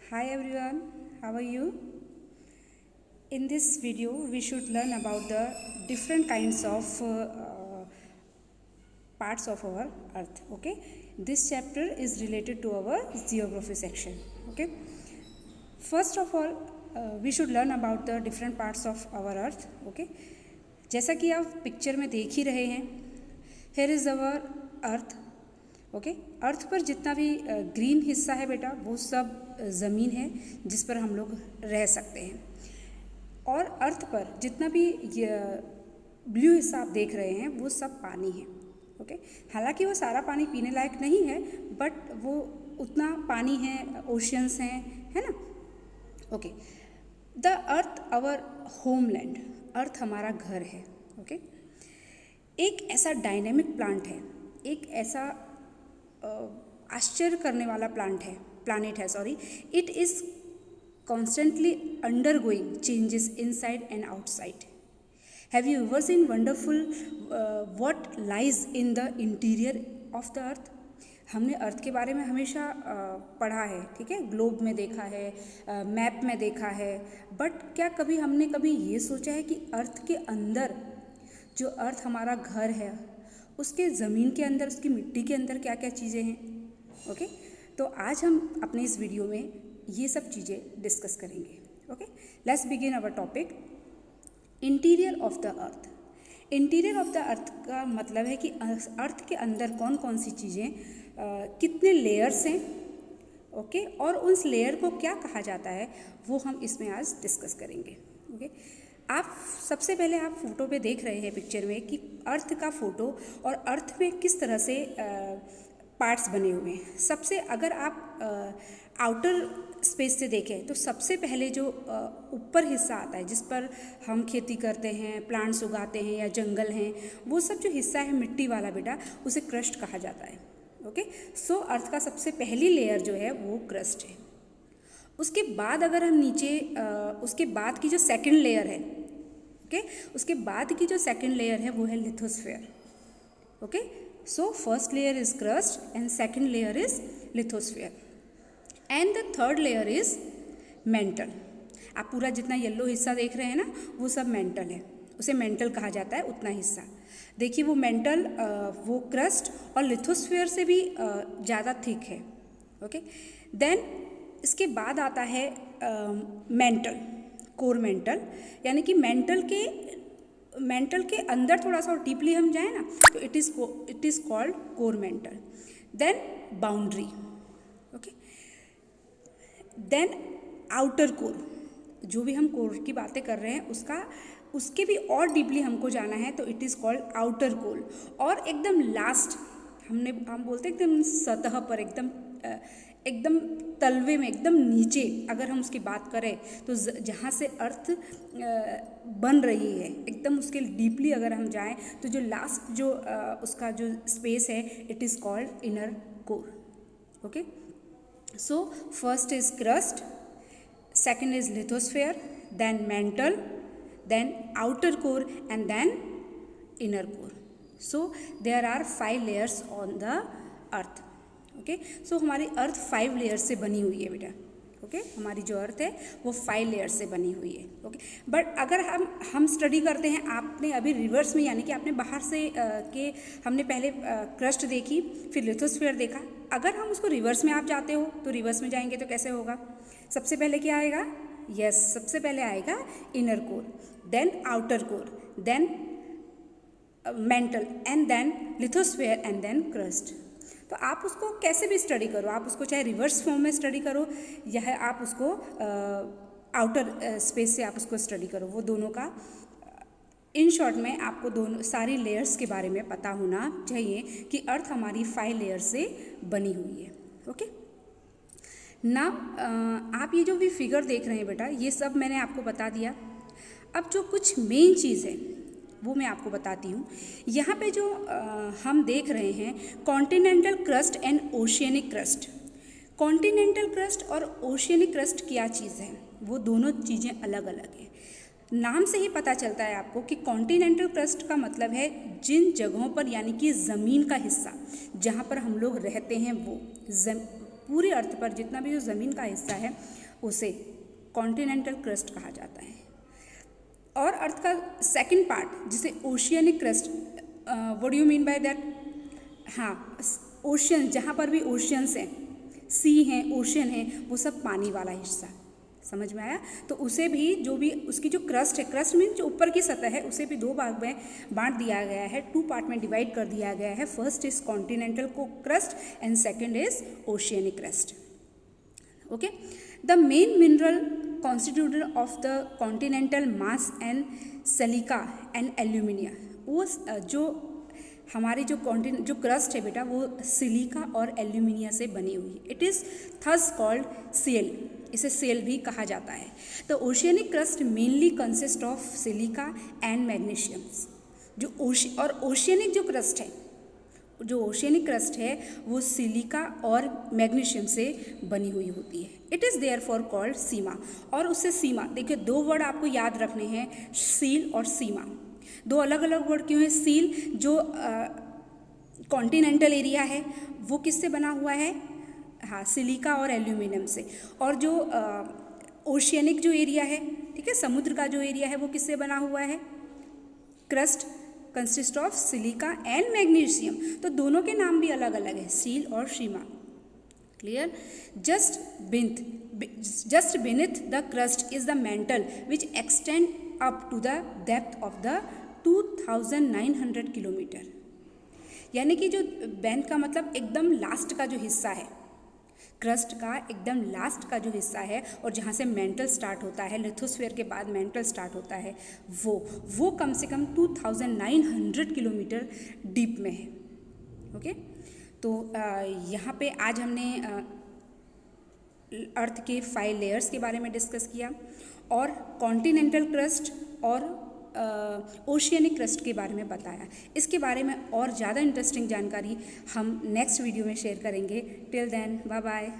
Hi everyone, how are you? In this video, we should learn about the different kinds of parts of our earth. Okay, this chapter is related to our geography section. Okay, first of all, we should learn about the different parts of our earth. Okay, जैसा कि आप picture में देख ही रहे हैं, here is our earth. Okay earth पर जितना भी ग्रीन हिस्सा है बेटा वो सब ज़मीन है जिस पर हम लोग रह सकते हैं, और अर्थ पर जितना भी ब्लू हिस्सा आप देख रहे हैं वो सब पानी है. ओके हालांकि वो सारा पानी पीने लायक नहीं है, बट वो उतना पानी है, ओशियंस हैं, है ना. Okay the earth our homeland, earth हमारा घर है. ओके एक ऐसा डायनेमिक प्लांट है, एक ऐसा आश्चर्य करने वाला प्लानिट है. It is constantly undergoing changes inside and outside. Have you ever seen wonderful what lies in the interior of the earth. हमने अर्थ के बारे में हमेशा पढ़ा है, ठीक है, ग्लोब में देखा है, मैप में देखा है, बट क्या कभी हमने ये सोचा है कि अर्थ के अंदर, जो अर्थ हमारा घर है, उसके ज़मीन के अंदर, उसकी मिट्टी के अंदर क्या क्या चीज़ें हैं. ओके तो आज हम अपने इस वीडियो में ये सब चीज़ें डिस्कस करेंगे. Okay let's begin our topic, interior of the earth. Interior of the earth का मतलब है कि अर्थ के अंदर कौन कौन सी चीज़ें, कितने लेयर्स हैं. ओके और उस लेयर को क्या कहा जाता है वो हम इसमें आज डिस्कस करेंगे. ओके आप सबसे पहले आप फोटो पे देख रहे हैं पिक्चर में कि अर्थ का फोटो और अर्थ में किस तरह से पार्ट्स बने हुए हैं. सबसे अगर आप आउटर स्पेस से देखें तो सबसे पहले जो ऊपर हिस्सा आता है जिस पर हम खेती करते हैं, प्लांट्स उगाते हैं या जंगल हैं, वो सब जो हिस्सा है मिट्टी वाला बेटा, उसे क्रस्ट कहा जाता है. ओके सो अर्थ का सबसे पहली लेयर जो है वो क्रस्ट है. उसके बाद अगर हम नीचे उसके बाद की जो सेकंड लेयर है, ओके उसके बाद की जो सेकंड लेयर है वो है lithosphere. Okay so first layer is crust and second layer is lithosphere and the third layer is mental. आप पूरा जितना येलो हिस्सा देख रहे हैं ना वो सब मेंटल है, उसे मेंटल कहा जाता है. उतना हिस्सा देखिए वो मेंटल, वो क्रस्ट और लिथोस्फेयर से भी ज़्यादा थिक है. ओके देन इसके बाद आता है मेंटल, कोर मेंटल, यानी कि मेंटल के अंदर थोड़ा सा और डीपली हम जाए ना तो it is called core mantle. Then boundary. Okay then outer core, जो भी हम कोर की बातें कर रहे हैं उसके भी और डीपली हमको जाना है तो it is called outer core. और एकदम लास्ट हम बोलते हैं एकदम सतह पर, एकदम तलवे में, एकदम नीचे अगर हम उसकी बात करें तो जहाँ से अर्थ बन रही है एकदम उसके डीपली अगर हम जाएं तो जो लास्ट जो उसका जो स्पेस है it is called inner core. Okay so first is crust, second is lithosphere, then mantle, then outer core and then inner core. So there are 5 layers on the earth. Okay so हमारी earth 5 layers से बनी हुई है बेटा. Okay हमारी जो अर्थ है वो 5 लेयर्स से बनी हुई है. ओके बट अगर हम स्टडी करते हैं, आपने अभी रिवर्स में, यानी कि आपने बाहर से हमने पहले क्रस्ट देखी, फिर लिथोस्फेयर देखा. अगर हम उसको रिवर्स में आप जाते हो तो रिवर्स में जाएंगे तो कैसे होगा. सबसे पहले क्या आएगा, सबसे पहले आएगा inner core, then outer core, then mantle and then lithosphere and then crust. तो आप उसको कैसे भी स्टडी करो, आप उसको चाहे रिवर्स फॉर्म में स्टडी करो या आप उसको आउटर स्पेस से आप उसको स्टडी करो, वो दोनों का इन शॉर्ट में आपको दोनों सारी लेयर्स के बारे में पता होना चाहिए कि अर्थ हमारी 5 लेयर से बनी हुई है. ओके ना आप ये जो भी फिगर देख रहे हैं बेटा, ये सब मैंने आपको बता दिया. अब जो कुछ मेन चीज़ है वो मैं आपको बताती हूँ. यहाँ पे जो हम देख रहे हैं continental crust and oceanic crust. Continental crust और ओशियनिक क्रस्ट क्या चीज़ है, वो दोनों चीज़ें अलग अलग हैं. नाम से ही पता चलता है आपको कि कॉन्टिनेंटल क्रस्ट का मतलब है जिन जगहों पर, यानी कि ज़मीन का हिस्सा जहाँ पर हम लोग रहते हैं, वो पूरे अर्थ पर जितना भी जो ज़मीन का हिस्सा है उसे कॉन्टिनेंटल क्रस्ट कहा जाता है। और अर्थ का सेकंड पार्ट जिसे oceanic crust, what do you mean by that? हाँ, ओशियन, जहाँ पर भी ओशियंस हैं, सी हैं, ओशियन हैं, वो सब पानी वाला हिस्सा, समझ में आया? तो उसे भी जो भी उसकी जो क्रस्ट है, क्रस्ट मीन जो ऊपर की सतह है, उसे भी दो भाग में बांट दिया गया है, 2 पार्ट में डिवाइड कर दिया गया है। First is continental crust and second is oceanic crust. Okay, the main mineral constituent of the continental mass and silica and alumina, वो जो हमारी जो क्रस्ट है बेटा वो सिलिका और एल्यूमिनिया से बनी हुई है। It is thus called sial, इसे सेल भी कहा जाता है। The oceanic crust mainly consist of silica and magnesiums. जो ओशियनिक जो ओशियनिक क्रस्ट है वो सिलिका और मैग्नीशियम से बनी हुई होती है। It is therefore called sima. और उससे सीमा, देखिए 2 वर्ड आपको याद रखने हैं, सील और सीमा। 2 अलग अलग वर्ड क्यों है? सील जो कॉन्टिनेंटल एरिया है वो किससे बना हुआ है? हाँ, सिलिका और एल्यूमिनियम से। और जो ओशियनिक जो एरिया है, ठीक है, समुद्र का जो एरिया है वो किससे बना हुआ है? Crust consist of silica and magnesium. तो दोनों के नाम भी अलग अलग है, सील और sima. Clear? Just beneath the crust is the mantle which extend up to the depth of the 2900 kilometre. यानी कि जो बेंथ का मतलब एकदम लास्ट का जो हिस्सा है, क्रस्ट का एकदम लास्ट का जो हिस्सा है और जहाँ से मेंटल स्टार्ट होता है, लिथोस्फीयर के बाद मेंटल स्टार्ट होता है, वो कम से कम 2900 किलोमीटर डीप में है। ओके, तो यहाँ पे आज हमने अर्थ के 5 लेयर्स के बारे में डिस्कस किया और कॉन्टिनेंटल क्रस्ट और ओशियनिक क्रस्ट के बारे में बताया। इसके बारे में और ज़्यादा इंटरेस्टिंग जानकारी हम नेक्स्ट वीडियो में शेयर करेंगे। Till then, bye bye.